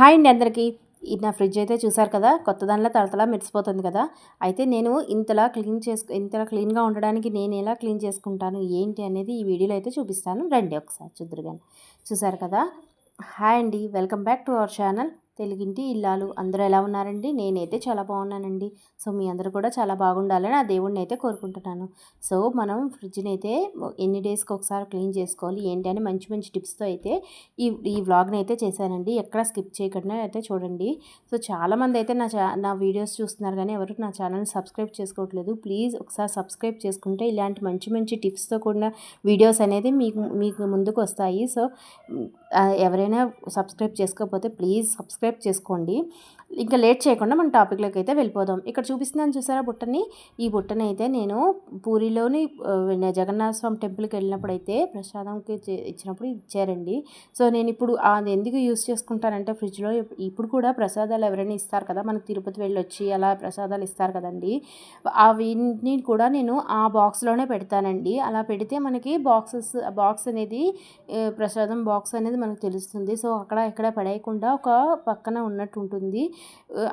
Hi అండి అందరికీ. నా ఫ్రిడ్జ్ అయితే చూసారు కదా, కొత్త దానిలో తళతళ మెరిసిపోతుంది కదా. అయితే నేను ఇంతలా క్లీన్గా ఉండడానికి నేను ఎలా క్లీన్ చేసుకుంటాను ఏంటి అనేది ఈ వీడియోలో అయితే చూపిస్తాను. రండి ఒకసారి చూద్దరు కానీ. చూసారు కదా. హాయ్ అండి, welcome back to our channel తెలుగింటి ఇల్లాలు. అందరూ ఎలా ఉన్నారండి? నేనైతే చాలా బాగున్నానండి. సో మీ అందరూ కూడా చాలా బాగుండాలని ఆ దేవుడిని అయితే కోరుకుంటున్నాను. సో మనం ఫ్రిడ్జ్ని అయితే ఎన్ని డేస్కి ఒకసారి క్లీన్ చేసుకోవాలి ఏంటి అని మంచి మంచి టిప్స్తో అయితే ఈ వ్లాగ్ని అయితే చేశానండి. ఎక్కడ స్కిప్ చేయకుండా అయితే చూడండి. సో చాలామంది అయితే నా వీడియోస్ చూస్తున్నారు కానీ ఎవరు నా ఛానల్ని సబ్స్క్రైబ్ చేసుకోవట్లేదు. ప్లీజ్ ఒకసారి సబ్స్క్రైబ్ చేసుకుంటే ఇలాంటి మంచి మంచి టిప్స్తో కూడిన వీడియోస్ అనేది మీకు ముందుకు వస్తాయి. సో ఎవరైనా సబ్స్క్రైబ్ చేసుకోకపోతే ప్లీజ్ సబ్స్క్రైబ్ చేసుకోండి. ఇంకా లేట్ చేయకుండా మన టాపిక్లోకి అయితే వెళ్ళిపోదాం. ఇక్కడ చూపిస్తున్నాను చూసారా బుట్టని. ఈ బుట్టని అయితే నేను పూరిలోని జగన్నాథ స్వామి టెంపుల్కి వెళ్ళినప్పుడు అయితే ప్రసాదంకి ఇచ్చినప్పుడు ఇచ్చారండి. సో నేను ఇప్పుడు అది ఎందుకు యూస్ చేసుకుంటానంటే ఫ్రిడ్జ్లో ఇప్పుడు కూడా ప్రసాదాలు ఎవరైనా ఇస్తారు కదా, మనకు తిరుపతి వెళ్ళొచ్చి అలా ప్రసాదాలు ఇస్తారు కదండి, అవన్నీ కూడా నేను ఆ బాక్స్లోనే పెడతానండి. అలా పెడితే మనకి బాక్స్ అనేది ప్రసాదం బాక్స్ అనేది మనకు తెలుస్తుంది. సో అక్కడ ఎక్కడ పడేయకుండా ఒక పక్కన ఉన్నట్టు ఉంటుంది.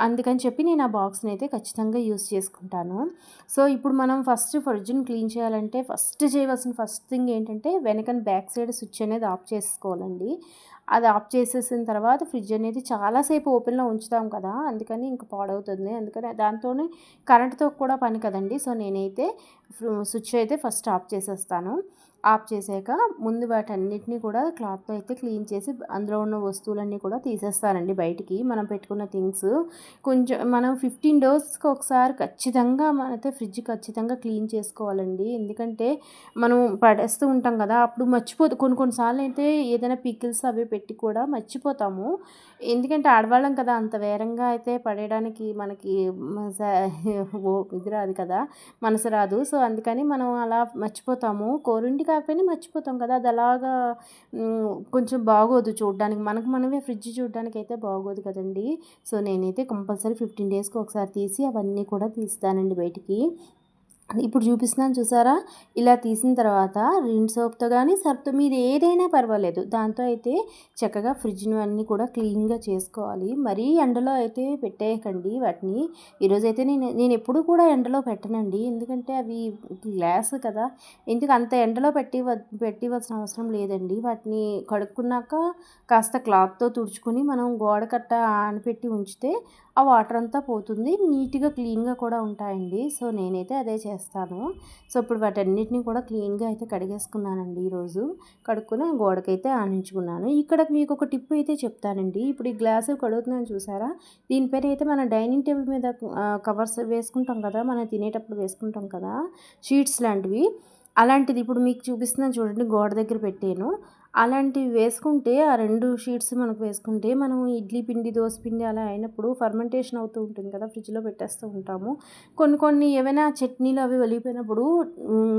అందుకని చెప్పి నేను ఆ బాక్స్ని అయితే ఖచ్చితంగా యూస్ చేసుకుంటాను. సో ఇప్పుడు మనం ఫ్రిడ్జ్ని క్లీన్ చేయాలంటే చేయవలసిన ఫస్ట్ థింగ్ ఏంటంటే వెనకన బ్యాక్ సైడ్ స్విచ్ అనేది ఆఫ్ చేసుకోవాలండి. అది ఆఫ్ చేసేసిన తర్వాత ఫ్రిడ్జ్ అనేది చాలాసేపు ఓపెన్లో ఉంచుతాం కదా, అందుకని ఇంకా పాడవుతుంది. అందుకని దాంతోనే కరెంట్తో కూడా పని కదండి. సో నేనైతే స్విచ్ అయితే ఫస్ట్ ఆఫ్ చేసేస్తాను. ఆఫ్ చేసాక ముందు వాటన్నిటిని కూడా క్లాత్తో అయితే క్లీన్ చేసి అందులో ఉన్న వస్తువులన్నీ కూడా తీసేస్తానండి బయటికి. మనం పెట్టుకున్న థింగ్స్ కొంచెం మనం 15 డేస్కి ఒకసారి ఖచ్చితంగా మనైతే ఫ్రిడ్జ్ ఖచ్చితంగా క్లీన్ చేసుకోవాలండి. ఎందుకంటే మనం పడేస్తూ ఉంటాం కదా, అప్పుడు కొన్నిసార్లు అయితే ఏదైనా పికిల్స్ అవి పెట్టి కూడా మర్చిపోతాము. ఎందుకంటే ఆడవాళ్ళం కదా, అంత వేరంగా అయితే పడేయడానికి మనకి ఇది రాదు కదా, మనసు రాదు. సో అందుకని మనం అలా మర్చిపోతాము. కోరింటి కాకపోయినా మర్చిపోతాం కదా, అది అలాగా కొంచెం బాగోదు చూడడానికి. మనమే ఫ్రిడ్జ్ చూడడానికి అయితే బాగోదు కదండి. సో నేనైతే కంపల్సరీ 15 డేస్కి ఒకసారి తీసి అవన్నీ కూడా తీస్తానండి బయటికి. ఇప్పుడు చూపిస్తున్నాను చూసారా. ఇలా తీసిన తర్వాత రిన్ సోప్తో కానీ సర్ఫ్తో మీద ఏదైనా పర్వాలేదు, దాంతో అయితే చక్కగా ఫ్రిడ్జ్ని అన్నీ కూడా క్లీన్గా చేసుకోవాలి. మరీ ఎండలో అయితే పెట్టేయకండి వాటిని. ఈరోజైతే నేను ఎప్పుడు కూడా ఎండలో పెట్టనండి, ఎందుకంటే అవి గ్లాస్ కదా, ఎందుకు అంత ఎండలో పెట్టివలసిన అవసరం లేదండి. వాటిని కడుక్కున్నాక కాస్త క్లాత్తో తుడుచుకొని మనం గోడ కట్ట ఆనపెట్టి ఉంచితే ఆ వాటర్ అంతా పోతుంది, నీట్గా క్లీన్గా కూడా ఉంటాయండి. సో నేనైతే అదే చేస్తాను. సో ఇప్పుడు వాటన్నిటిని కూడా క్లీన్గా అయితే కడిగేసుకున్నానండి. ఈరోజు కడుక్కుని గోడకైతే ఆనించుకున్నాను. ఇక్కడ మీకు ఒక టిప్ అయితే చెప్తానండి. ఇప్పుడు ఈ గ్లాసు కడుగుతున్నాను చూసారా, దీనిపైన అయితే మన డైనింగ్ టేబుల్ మీద కవర్స్ వేసుకుంటాం కదా, మనం తినేటప్పుడు వేసుకుంటాం కదా, షీట్స్ లాంటివి. అలాంటిది ఇప్పుడు మీకు చూపిస్తున్నాను చూడండి, గోడ దగ్గర పెట్టాను. అలాంటివి వేసుకుంటే ఆ 2 షీట్స్ మనకు వేసుకుంటే మనం ఇడ్లీ పిండి దోశ పిండి అలా అయినప్పుడు ఫర్మెంటేషన్ అవుతూ ఉంటుంది కదా, ఫ్రిడ్జ్లో పెట్టేస్తూ ఉంటాము. కొన్ని ఏవైనా చట్నీలు అవి ఒలిగిపోయినప్పుడు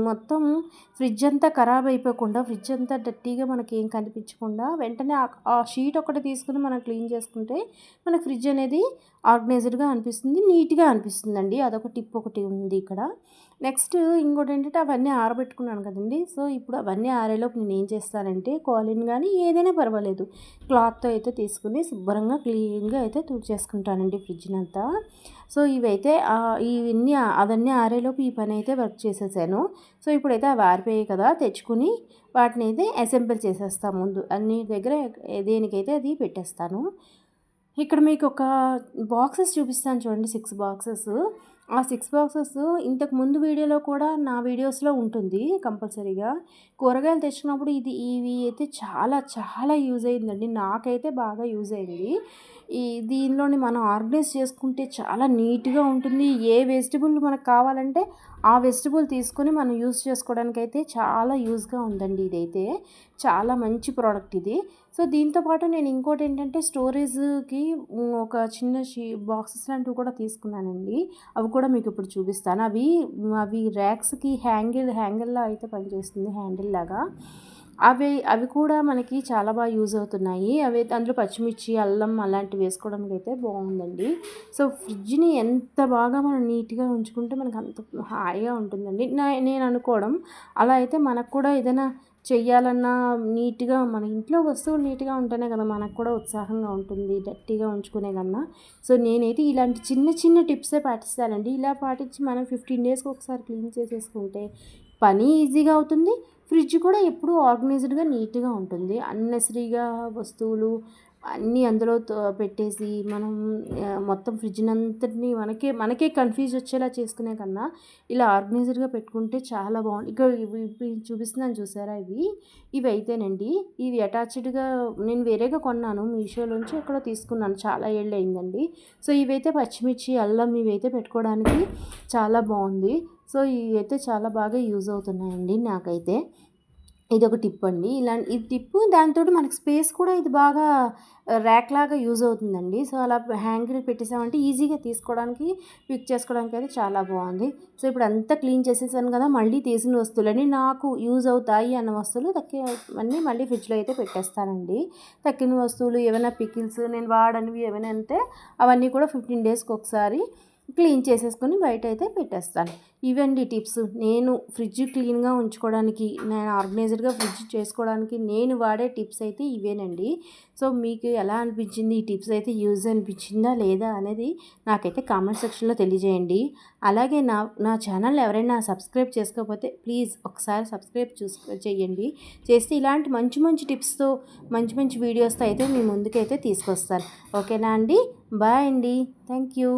మొత్తం ఫ్రిడ్జ్ అంతా ఖరాబ్ అయిపోకుండా, ఫ్రిడ్జ్ అంతా డర్టీగా మనకి ఏం కనిపించకుండా వెంటనే ఆ షీట్ ఒకటి తీసుకుని మనం క్లీన్ చేసుకుంటే మన ఫ్రిడ్జ్ అనేది ఆర్గనైజ్డ్గా అనిపిస్తుంది, నీట్గా అనిపిస్తుందండి. అదొక టిప్ ఒకటి ఉంది ఇక్కడ. నెక్స్ట్ ఇంకోటి ఏంటంటే అవన్నీ ఆరబెట్టుకున్నాను కదండి. సో ఇప్పుడు అవన్నీ ఆరేలోపు నేను ఏం చేస్తానంటే కాలిన్ కానీ ఏదైనా పర్వాలేదు క్లాత్తో అయితే తీసుకుని శుభ్రంగా క్లీన్గా అయితే తుడిచేసుకుంటానండి ఫ్రిడ్జ్ని అంతా. సో అవన్నీ ఆరేలోపు ఈ పని అయితే వర్క్ చేసేసాను. సో ఇప్పుడైతే అవి ఆరిపోయాయి కదా, తెచ్చుకుని వాటిని అయితే అసెంబుల్ చేసేస్తాను. ముందు అన్ని దగ్గర దేనికైతే అది పెట్టేస్తాను. ఇక్కడ మీకు ఒక బాక్సెస్ చూపిస్తాను చూడండి, 6 బాక్సెస్. ఆ 6 బాక్సెస్ ఇంతకు ముందు వీడియోలో కూడా నా వీడియోస్లో ఉంటుంది కంపల్సరీగా. కూరగాయలు తెచ్చుకున్నప్పుడు ఇవి అయితే చాలా చాలా యూజ్ అయిందండి, నాకైతే బాగా యూజ్ అయింది. దీనిలోని మనం ఆర్గనైజ్ చేసుకుంటే చాలా నీట్గా ఉంటుంది. ఏ వెజిటబుల్ మనకు కావాలంటే ఆ వెజిటబుల్ తీసుకొని మనం యూజ్ చేసుకోవడానికి అయితే చాలా యూజ్గా ఉందండి. ఇదైతే చాలా మంచి ప్రోడక్ట్ ఇది. సో దీంతోపాటు నేను ఇంకోటి ఏంటంటే స్టోరేజ్కి ఒక చిన్న బాక్సెస్ లాంటివి కూడా తీసుకున్నానండి. అవి కూడా మీకు ఇప్పుడు చూపిస్తాను. అవి ర్యాక్స్కి హ్యాంగిల్లా అయితే పనిచేస్తుంది, హ్యాండిల్ లాగా. అవి కూడా మనకి చాలా బాగా యూజ్ అవుతున్నాయి. అందులో పచ్చిమిర్చి, అల్లం అలాంటివి వేసుకోవడానికి అయితే బాగుందండి. సో ఫ్రిడ్జ్ని ఎంత బాగా మనం నీట్గా ఉంచుకుంటే మనకు అంత హాయిగా ఉంటుందండి. నేను అనుకోవడం అలా అయితే మనకు కూడా ఏదైనా చెయ్యాలన్నా నీట్‌గా మన ఇంట్లో వస్తువులు నీట్‌గా ఉంటేనే కదా మనకు కూడా ఉత్సాహంగా ఉంటుంది డర్టీగా ఉంచుకునే కన్నా. సో, నేనైతే ఇలాంటి చిన్న చిన్న టిప్సే పాటిస్తానండి. ఇలా పాటించి మనం 15 డేస్‌కి ఒకసారి క్లీన్ చేసేసుకుంటే పని ఈజీగా అవుతుంది. ఫ్రిడ్జ్ కూడా ఎప్పుడూ ఆర్గనైజ్డ్‌గా నీట్‌గా ఉంటుంది. అన్నెసరీగా వస్తువులు అన్నీ అందులో పెట్టేసి మనం మొత్తం ఫ్రిడ్జ్‌నంతటిని మనకే కన్‌ఫ్యూజ్ వచ్చేలా చేసుకునే కన్నా ఇలా ఆర్గనైజ్డ్‌గా పెట్టుకుంటే చాలా బాగుంది. ఇగో ఇవి చూపిస్తున్నాను చూసారా ఇవైతేనండి ఇవి అటాచ్డ్‌గా నేను వేరేగా కొన్నాను. మీషోలోంచి ఎక్కడో తీసుకున్నాను. చాలా ఏళ్ళయిందండి. సో, ఇవైతే పచ్చిమిర్చి, అల్లం ఇవైతే పెట్టుకోవడానికి చాలా బాగుంది. సో, ఇవైతే చాలా బాగా యూజ్ అవుతున్నాయండి నాకైతే. ఇదొక టిప్ అండి. ఈ టిప్పు దానితోటి మనకి స్పేస్ కూడా ఇది బాగా ర్యాక్ లాగా యూజ్ అవుతుందండి. సో, అలా హ్యాంగిల్ పెట్టేసామంటే ఈజీగా తీసుకోవడానికి, పిక్ చేసుకోవడానికి అయితే చాలా బాగుంది. సో, ఇప్పుడు అంతా క్లీన్ చేసేసాను కదా! మళ్ళీ తీసిన వస్తువులని నాకు యూజ్ అవుతాయి అన్న వస్తువులు తక్కినవన్నీ మళ్ళీ ఫ్రిడ్జ్‌లో అయితే పెట్టేస్తానండి. తక్కిన వస్తువులు ఏవైనా పికిల్స్ నేను వాడనివి ఏవైనా ఉంటే అవన్నీ కూడా 15 డేస్‌కి ఒకసారి క్లీన్ చేసేసుకొని బయటైతే పెట్టేస్తాను. ఇవండి టిప్స్. నేను ఫ్రిడ్జ్ క్లీన్‌గా ఉంచుకోవడానికి, నేను ఆర్గనైజ్డ్‌గా ఫ్రిడ్జ్ చేసుకోవడానికి నేను వాడే టిప్స్ అయితే ఇవేనండి. సో, మీకు ఎలా అనిపించింది? ఈ టిప్స్ అయితే యూజ్ అనిపించిందా లేదా అనేది నాకైతే కామెంట్ సెక్షన్‌లో తెలియజేయండి. అలాగే నా ఛానల్ ఎవరైనా సబ్స్క్రైబ్ చేసుకోకపోతే ప్లీజ్ ఒకసారి సబ్స్క్రైబ్ చేయండి. చేస్తే ఇలాంటి మంచి మంచి టిప్స్‌తో మంచి మంచి వీడియోస్‌తో అయితే మీ ముందుకైతే తీసుకొస్తాను. ఓకేనా అండి? బాయ్ అండి. Thank you.